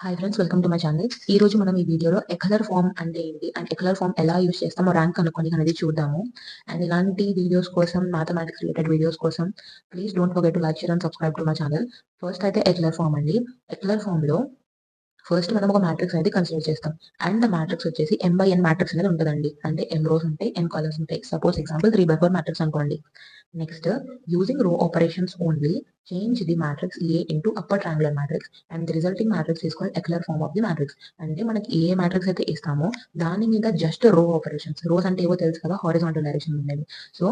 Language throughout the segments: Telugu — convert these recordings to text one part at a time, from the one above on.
Hi friends, welcome to my channel. ఈ రోజు మనం ఈ వీడియోలో ఎక్లర్ ఫామ్ అంటే ఏంటి అండ్ ఎక్లర్ ఫామ్ ఎలా యూస్ చేస్తామో ర్యాంక్ కనుక్కొని అనేది చూద్దాము. అండ్ ఇలాంటి వీడియోస్ కోసం, మ్యాథమెటిక్స్ రిలేటెడ్ వీడియోస్ కోసం please don't forget to like, share and subscribe to my channel. First అయితే ఎక్లర్ ఫామ్ అండి. ఎక్లర్ ఫామ్ లో ఫస్ట్ మనం ఒక మ్యాట్రిక్స్ అనేది కన్సిడర్ చేస్తాం. అండ్ మ్యాట్రిక్స్ వచ్చేసి m by n మ్యాట్రిక్స్ అనేది ఉంటుందండి. అంటే m రోస్ ఉంటాయి, n కాలమ్స్ ఉంటాయి. సపోజ్ ఎగ్జాంపుల్ 3/4 మ్యాట్రిక్స్ అనుకోండి. నెక్స్ట్, యూజింగ్ రో operations only change the matrix A into upper triangular matrix and the resulting matrix is called Eucler form of the matrix. అంటే మనకి ఏ మ్యాట్రిక్స్ అయితే ఇస్తామో దాని మీద జస్ట్ రో ఆపరేషన్స్, రోస్ అంటే ఏవో తెలుసు కదా, హారిజాంటల్ డైరెక్షన్ ఉండేవి. సో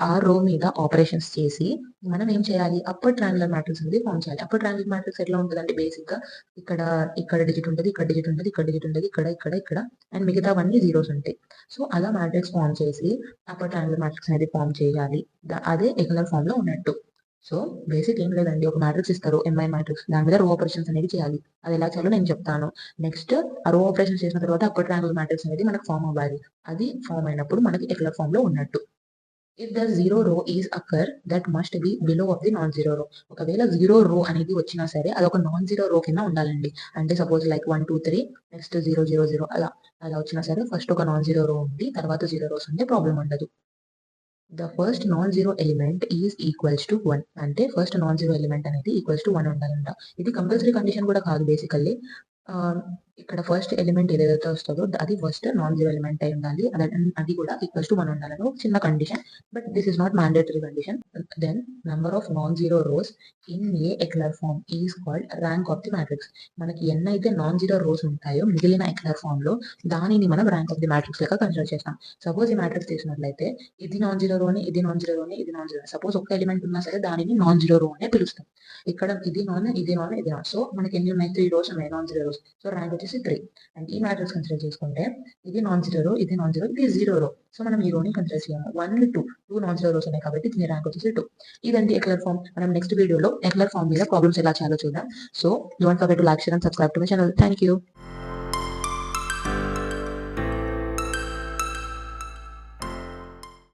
ఆ రో మీద ఆపరేషన్స్ చేసి మనం ఏం చేయాలి, అప్పర్ ట్రయాంగులర్ మ్యాట్రిక్స్ అనేది ఫామ్ చేయాలి. అప్పర్ ట్రయాంగులర్ మ్యాట్రిక్స్ ఎట్లా ఉంటుందంటే బేసిక్ గా ఇక్కడ ఇక్కడ డిజిట్ ఉంటుంది, ఇక్కడ డిజిట్ ఉంటుంది, ఇక్కడ డిజిట్ ఉంటుంది, ఇక్కడ ఇక్కడ ఇక్కడ అండ్ మిగతావన్నీ జీరోస్ ఉంటాయి. సో అలా మ్యాట్రిక్స్ ఫామ్ చేసి అప్పర్ ట్రయాంగులర్ మ్యాట్రిక్స్ అనేది ఫామ్ చేయాలి. అదే ఎక్లర్ ఫామ్ లో ఉన్నట్టు. సో బేసిక్ ఏం లేదండి, ఒక మ్యాట్రిక్స్ ఇస్తారు, ఎంఐ మ్యాట్రిక్స్, దాని మీద రో ఆపరేషన్స్ అనేది చేయాలి. అది ఎలా చేయాలో నేను చెప్తాను. నెక్స్ట్, ఆ రో ఆపరేషన్స్ చేసిన తర్వాత అప్పర్ ట్రయాంగులర్ మ్యాట్రిక్స్ అనేది మనకు ఫామ్ అవ్వాలి. అది ఫామ్ అయినప్పుడు మనకి ఎక్లర్ ఫామ్ లో ఉన్నట్టు. If the zero row is occur that must be below of the non zero row. ఒకవేళ జీరో రో అనేది వచ్చినా సరే అది ఒక నాన్ జీరో రో కింద ఉండాలండి. అంటే సపోజ్ లైక్ 1 2 3 నెక్స్ట్ 0 0 0 అలా అలా వచ్చినా సరే ఫస్ట్ ఒక నాన్ జీరో రో ఉంది, తర్వాత జీరో రోస్ ఉంటే ప్రాబ్లం ఉండదు. The first non zero element is equals to 1. అంటే ఫస్ట్ నాన్ జీరో ఎలిమెంట్ అనేది ఈక్వల్స్ టు 1 ఉండాలంట. ఇది కంపల్సరీ కండిషన్ కూడా కాదు బేసికల్లీ. ఇక్కడ ఫస్ట్ ఎలిమెంట్ ఏదైతే వస్తుందో అది ఫస్ట్ నాన్ జీరో ఎలిమెంట్ అయి ఉండాలి, అది కూడా ఈక్వల్స్ టు 1 ఉండాలని ఒక చిన్న condition. But this is not mandatory condition. Then number of non zero rows in a ఎక్లర్ form is called rank of the matrix. మనకి ఎన్ని అయితే నాన్ జీరో రోస్ ఉంటాయో మిగిలిన ఎక్లర్ ఫామ్ లో దానిని మనం ర్యాంక్ ఆఫ్ ది మ్యాట్రిక్స్ లెక్క కన్సిడర్ చేస్తాం. సపోజ్ ఈ మ్యాట్రిక్స్ తీసినట్లయితే ఇది నాన్ జీరో రోని, ఇది నాన్ జీరో రోని, ఇది నాన్ జీరో. సపోజ్ ఒక్క ఎలిమెంట్ ఉన్నా సరే దానిని నాన్ జీరో రో అనే పిలుస్తాం. ఇక్కడ ఇది నాన్, ఇది నాన్, ఇది నాన్. సో మనకి ఎన్ని ఉన్నాయి, 3 రోస్ ఉన్నాయి, non zero rose. So rank వచ్చేసి 3. అండ్ ఈ మ్యాట్రిక్స్ కన్సిడర్ చేసుకుంటే ఇది నాన్ జీరో రో, ఇది నాన్ జీరో, ఇది జీరో రో. సో మనం ఈ రోని కన్సిడర్ చేయము. 1 2 నాన్ జీరో రోస్ ఉన్నాయి కాబట్టి దీని ర్యాంక్ వచ్చేసి 2. ఇదండి ఎక్లర్ ఫామ్. మనం నెక్స్ట్ వీడియోలో ఎక్లర్ ఫామ్ మీద ప్రాబ్లమ్స్ ఎలా చేయాలో చూద్దాం. So don't forget to like, share and subscribe to my channel. Thank you.